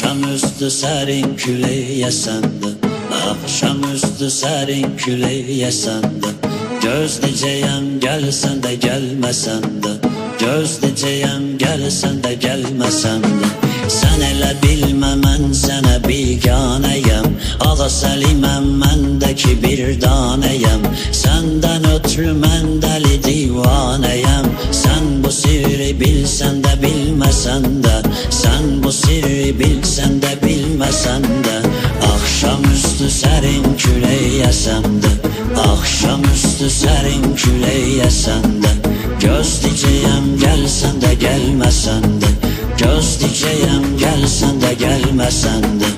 Akşamüstü serin küleği yesende, akşamüstü serin küleği yesende, gözleyeceğim gelsen de gelmesen de, gözleyeceğim gelsen de gelmesen de. Sen elə bilmə mən sənə biganəyəm, Ağa Səliməm məndəki bir danəyəm. Səndən ötürü mən dəli divanəyəm. Sən bu sirri bilsən də bilməsən də, sən bu sirri bilsən də bilməsən də. Akşamüstü sərin külək yəsəndə, akşamüstü sərin külək yəsəndə, gözləyəcəyəm gəlsən də gəlməsən də, gözləyəcəyəm gəlsən də gəlməsən də.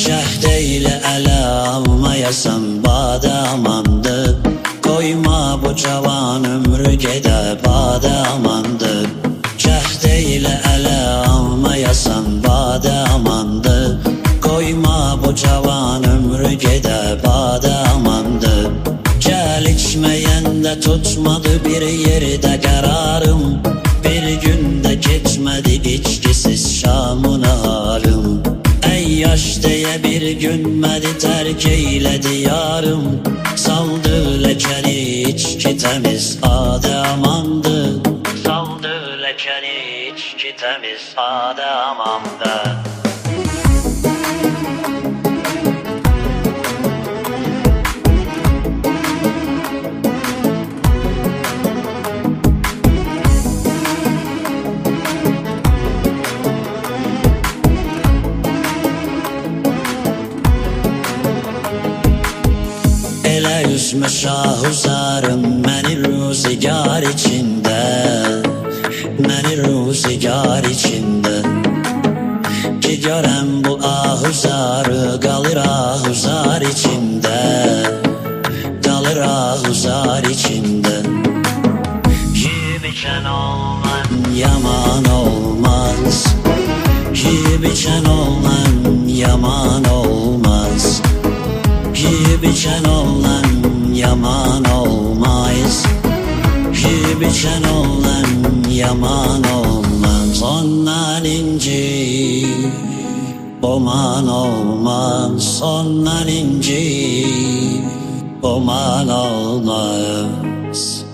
Cəhd eylə ələ almayasan badə amandır, qoyma bu cavan ömrü gedə badə amandır. Cəhd eylə ələ almayasan badə amandır, qoyma bu cavan ömrü gedə badə amandır. Gəl içməyəndə tutmadı bir yerdə qərarım, bir gündə keçmədi içkisiz şamına halım. Ey yaş deyə bir günmədi tərk eylədi yarım, saldı ləkəni içki təmiz adə amandır, saldı ləkəni içki təmiz adə amandır. Elə üzmə şahuzarım məni ruzigar içində, məni ruzigar içində. Ki görəm bu ahuzarı qalır ahuzar içində, qalır ahuzar içində. Yiyib içən olman yaman olmaz, yiyib içən olman yaman olmaz, yiyib içən olan yaman olmaz, yiyib içən olan yaman olmaz. Ondan inci oman olmaz, ondan inci oman olmaz.